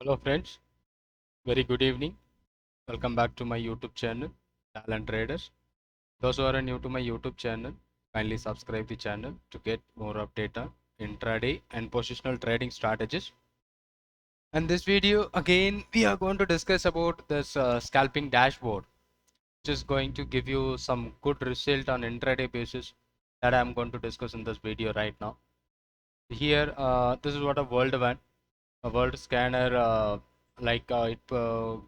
Hello friends, very good evening. Welcome back to my YouTube channel, Talent Traders. Those who are new to my YouTube channel, kindly subscribe the channel to get more update on intraday and positional trading strategies. And this video again we are going to discuss about this scalping dashboard, which is going to give you some good result on intraday basis that I am going to discuss in this video right now. Here, this is what a world one. A world scanner it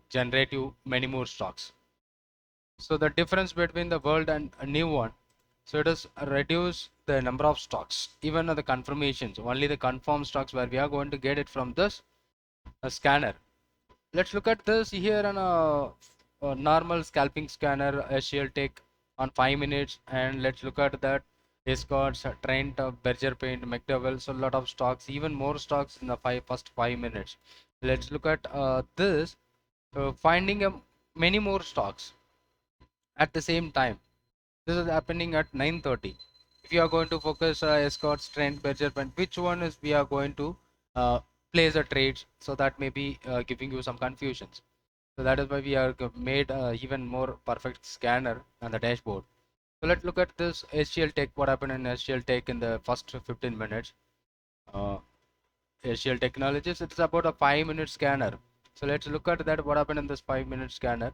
generate you many more stocks. So the difference between the world and a new one, so it is reduce the number of stocks, even the confirmations, only the confirmed stocks where we are going to get it from this scanner. Let's look at this here on a normal scalping scanner SCL take on 5 minutes, and let's look at that Escorts, Trent, Berger Paint, McDowell, so a lot of stocks, even more stocks in the first 5 minutes. Let's look at this, finding many more stocks at the same time. This is happening at 9:30. If you are going to focus Escorts, Trent, Berger Paint, which one is we are going to uh, place a trades, so that may be giving you some confusions. So that is why we are made even more perfect scanner on the dashboard. So let's look at this HCL Tech. What happened in HCL Tech in the first 15 minutes? Uh, HCL Technologies. It's about a 5-minute scanner. So let's look at that. What happened in this 5-minute scanner?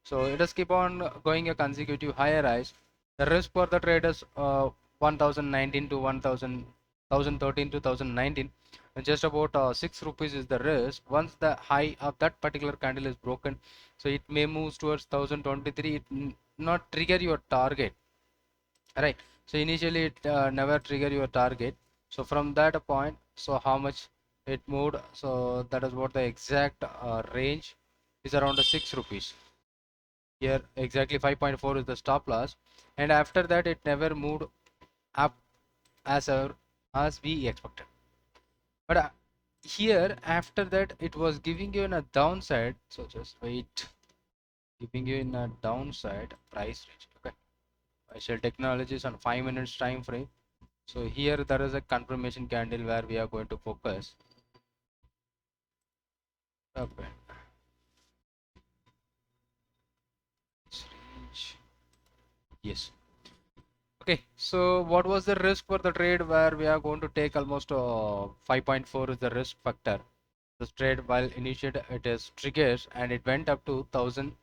So it does keep on going a consecutive higher rise. The risk for the trade is 1019 to 1013 to 1019. And just about 6 rupees is the risk. Once the high of that particular candle is broken, so it may move towards 1023. It not trigger your target, right? So initially it never trigger your target. So from that point, so how much it moved, so that is what the exact range is, around 6 rupees. Here exactly 5.4 is the stop loss, and after that it never moved up as we expected. But here after that it was giving you in a downside, so just wait, giving you in a downside price range. Okay, Shell Technologies on 5 minutes time frame. So here there is a confirmation candle where we are going to focus. Okay. Yes. Okay, so what was the risk for the trade where we are going to take almost 5.4 is the risk factor. This trade while initiated it is triggers and it went up to 1000.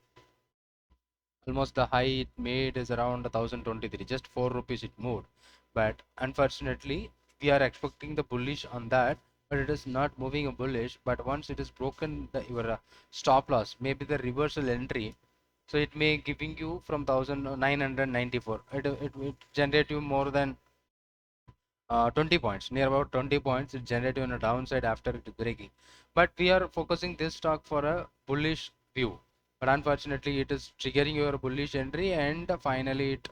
Almost the high it made is around 1023, just 4 rupees it moved. But unfortunately we are expecting the bullish on that, but it is not moving a bullish. But once it is broken your stop loss, maybe the reversal entry, so it may giving you from 1994. It generate you more than 20 points, near about 20 points. It generate you on a downside after it breaking. But we are focusing this stock for a bullish view, but unfortunately it is triggering your bullish entry, and finally it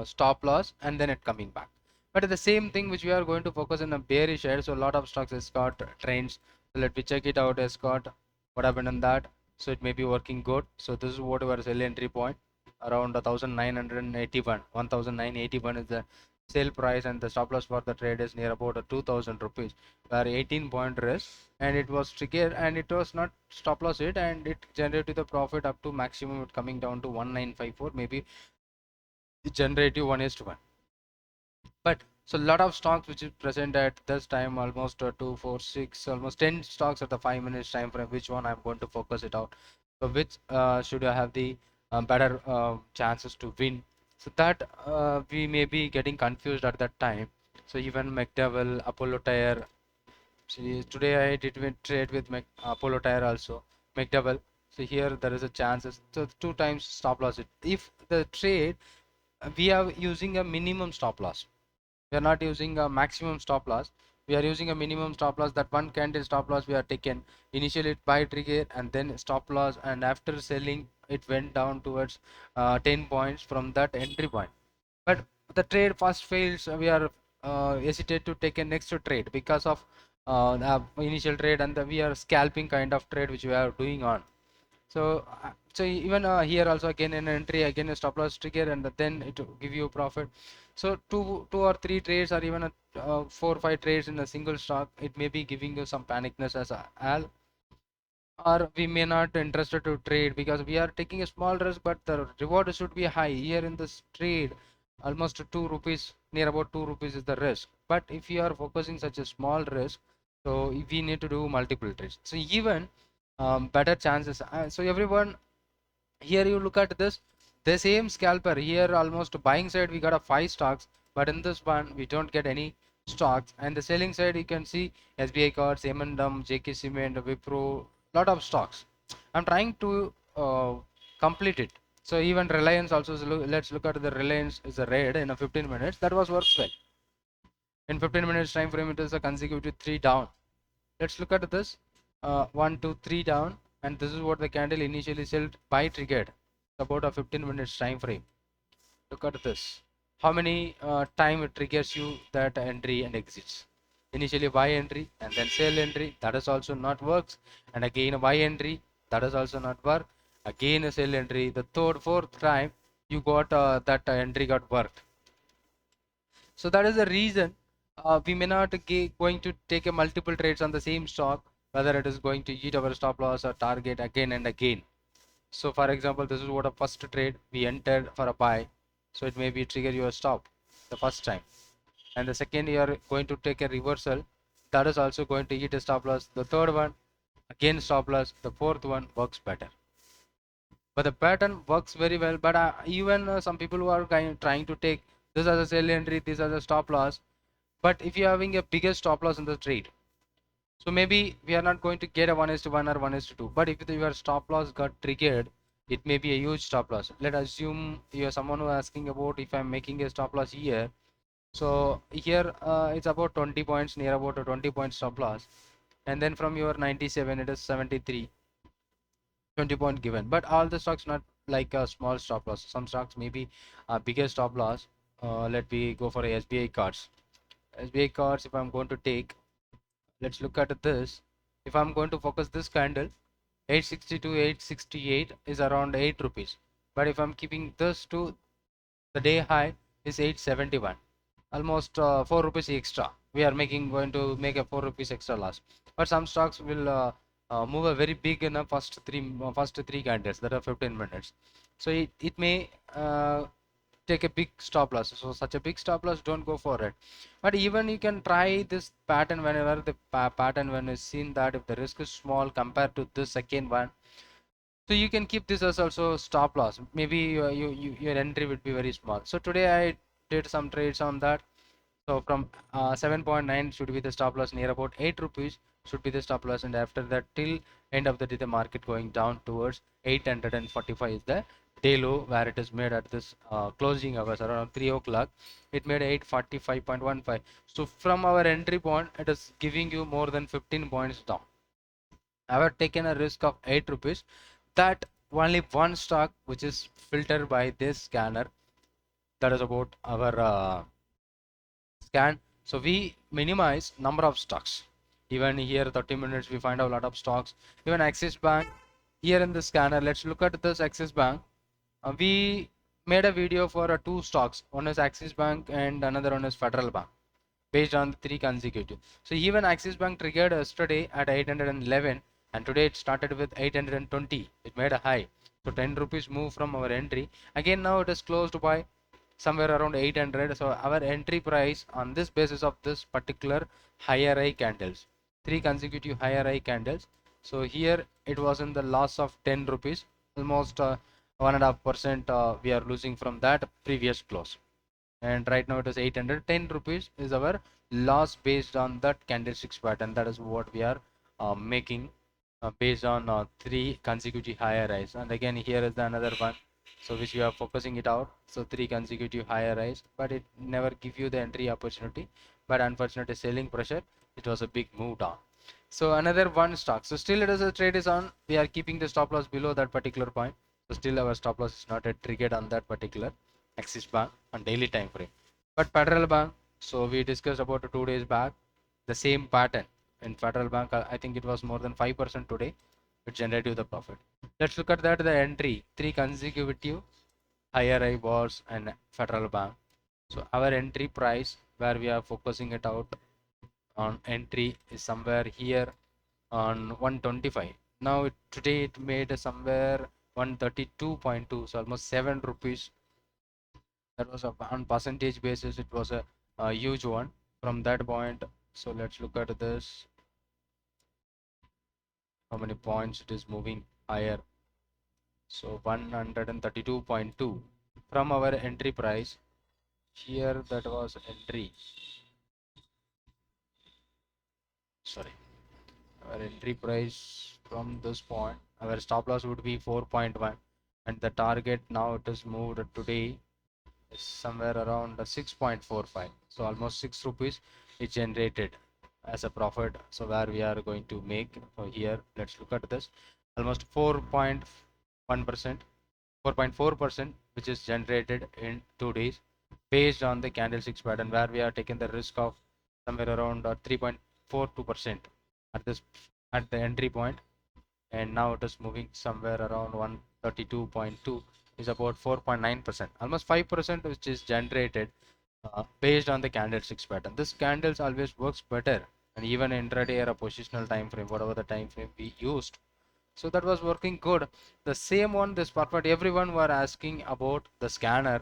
stop loss, and then it coming back. But the same thing which we are going to focus in a bearish side, so a lot of stocks Escort trends. So let me check it out. Escort, what happened in that? So it may be working good. So this is what our sell entry point, around 1981. 1981 is the sale price, and the stop loss for the trade is near about 2000 rupees, where 18-point risk, and it was triggered and it was not stop loss it, and it generated the profit up to maximum, it coming down to 1954, maybe generative 1:1. But so a lot of stocks which is present at this time, almost 2 4 6, almost 10 stocks at the 5 minutes time frame. Which one I'm going to focus it out? So which should I have the better chances to win? So that we may be getting confused at that time. So even McDowell, Apollo Tire. See, today I did trade with Apollo Tire also, McDowell. So here there is a chances. So 2 times stop loss it. If the trade we are using a minimum stop loss, we are not using a maximum stop loss, we are using a minimum stop loss. That one candle stop loss we are taken initially buy trigger and then stop loss, and after selling it went down towards 10 points from that entry point. But the trade first fails, we are hesitate to take a next trade because of the initial trade, and we are scalping kind of trade which we are doing on. So So even here also again an entry, again a stop loss trigger, and then it will give you profit. So two or three trades, or even 4 or 5 trades in a single stock, it may be giving you some panicness as a al, or we may not interested to trade because we are taking a small risk, but the reward should be high. Here in this trade, almost 2 rupees, near about 2 rupees is the risk. But if you are focusing such a small risk, so we need to do multiple trades. So even better chances. So everyone, here you look at this, the same scalper here, almost buying side we got a 5 stocks, but in this one we don't get any stocks, and the selling side you can see SBI cards, M&M, JK Cement, Wipro, lot of stocks. I'm trying to complete it. So even Reliance also is let's look at the Reliance is a red in a 15 minutes, that was works well. In 15 minutes time frame it is a consecutive 3 down. Let's look at this, 1 2 3 down, and this is what the candle initially sold buy triggered about a 15 minutes time frame. Look at this, how many time it triggers you that entry and exits. Initially buy entry and then sell entry, that is also not works, and again a buy entry, that is also not work, again a sell entry, the third fourth time you got that entry got worked. So that is the reason we may not going to take a multiple trades on the same stock, whether it is going to hit our stop loss or target again and again. So for example, this is what a first trade we entered for a buy. So it may be trigger your stop the first time. And the second you are going to take a reversal, that is also going to hit a stop loss. The third one, again stop loss. The fourth one works better. But the pattern works very well. But even some people who are trying to take this as a sell entry, this as a stop loss. But if you're having a bigger stop loss in the trade, so maybe we are not going to get a 1:1 or 1:2. But if your stop loss got triggered, it may be a huge stop loss. Let's assume you are someone who is asking about if I'm making a stop loss here. So here it's about 20 points, near about a 20 point stop loss. And then from your 97, it is 73, 20 point given. But all the stocks not like a small stop loss. Some stocks may be a bigger stop loss. Let me go for a SBI cards. SBI cards, if I'm going to take, let's look at this. If I'm going to focus this candle, 862, 868 is around 8 rupees. But if I'm keeping this to the day high is 871, almost 4 rupees extra. We are going to make a 4 rupees extra loss. But some stocks will move a very big in the first three candles that are 15 minutes. So it may take a big stop loss. So such a big stop loss, don't go for it. But even you can try this pattern whenever the pattern when is seen that if the risk is small compared to this second one, so you can keep this as also stop loss. Maybe your entry would be very small. So today I did some trades on that. So from 7.9 should be the stop loss, near about 8 rupees should be the stop loss, and after that till end of the day the market going down towards 845 is the day low where it is made at this closing hours around 3 o'clock. It made 845.15. So from our entry point it is giving you more than 15 points down. I have taken a risk of 8 rupees, that only one stock which is filtered by this scanner, that is about our scan. So we minimize number of stocks. Even here 30 minutes we find a lot of stocks. Even Axis Bank, here in the scanner, let's look at this Axis Bank. We made a video for two stocks. One is Axis Bank and another one is Federal Bank, based on the 3 consecutive. So even Axis Bank triggered yesterday at 811, and today it started with 820. It made a high. So 10 rupees move from our entry. Again now it is closed by somewhere around 800. So our entry price on this basis of this particular higher high candles, 3 consecutive higher high candles. So here it was in the loss of 10 rupees, almost 1.5% we are losing from that previous close. And right now it is 810 rupees is our loss based on that candlesticks pattern. That is what we are making based on 3 consecutive higher highs. And again here is the another one, so which we are focusing it out. So 3 consecutive higher highs, but it never give you the entry opportunity, but unfortunately selling pressure, it was a big move down. So another one stock, so still it is a trade is on, we are keeping the stop loss below that particular point. So still our stop loss is not yet triggered on that particular Axis Bank on daily time frame. But Federal Bank, so we discussed about 2 days back, the same pattern in Federal Bank. I think it was more than 5% today. It generated the profit. Let's look at that the entry, three consecutive higher high bars and Federal Bank. So our entry price where we are focusing it out on entry is somewhere here on 125. Now today it made somewhere 132.2, so almost 7 rupees. That was on percentage basis, it was a huge one from that point. So let's look at this, how many points it is moving higher. So 132.2 from our entry price here, that was entry, sorry, our entry price from this point, our stop loss would be 4.1, and the target now it is moved today is somewhere around 6.45, so almost 6 rupees is generated as a profit. So where we are going to make, so here let's look at this, almost 4.1%, 4.4%, which is generated in 2 days based on the candlesticks pattern, where we are taking the risk of somewhere around 3.42% at this, at the entry point, and now it is moving somewhere around 132.2, is about 4.9%, almost 5%, which is generated based on the candlesticks pattern. This candles always works better, and even intraday or a positional time frame, whatever the time frame we used, so that was working good. The same one, this perfect, everyone were asking about the scanner,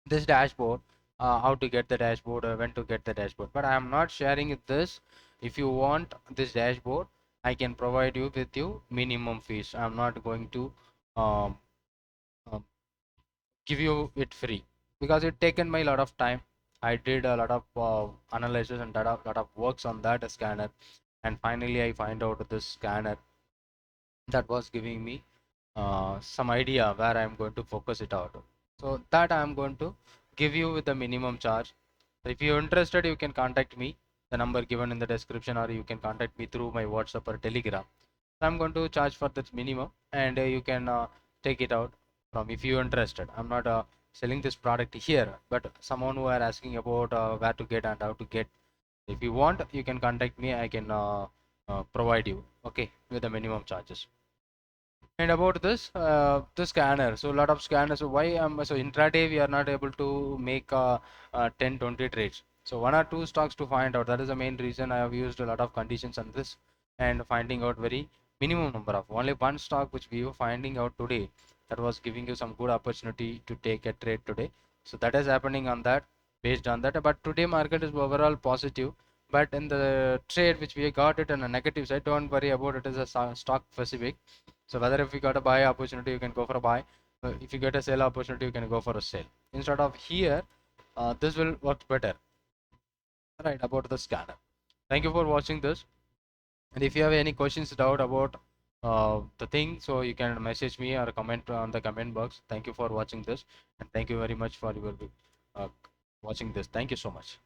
this dashboard, how to get the dashboard, when to get the dashboard, but I am not sharing this. If you want this dashboard, I can provide you with you minimum fees. I'm not going to um, um, give you it free, because it taken my lot of time. I did a lot of analysis and lot of works on that scanner, and finally I find out this scanner that was giving me some idea where I'm going to focus it out. So that I'm going to give you with the minimum charge. So if you're interested, you can contact me, the number given in the description, or you can contact me through my WhatsApp or Telegram. So I'm going to charge for that minimum, and you can take it out from if you're interested. I'm not selling this product here, but someone who are asking about where to get and how to get. If you want, you can contact me. I can provide you, okay, with the minimum charges. And about this, the scanner. So a lot of scanners. So why so intraday we are not able to make 10, 20 trades. So one or two stocks to find out. That is the main reason I have used a lot of conditions on this and finding out very minimum number of only one stock which we were finding out today. That was giving you some good opportunity to take a trade today. So that is happening on that, based on that. But today market is overall positive. But in the trade which we got it on a negative side, don't worry about it. It is a stock specific. So whether if you got a buy opportunity, you can go for a buy. If you get a sell opportunity, you can go for a sell. Instead of here, this will work better. Right, about the scanner. Thank you for watching this. And if you have any questions, doubt about the thing, so you can message me or comment on the comment box. Thank you for watching this, and thank you very much for your uh, watching this. Thank you so much.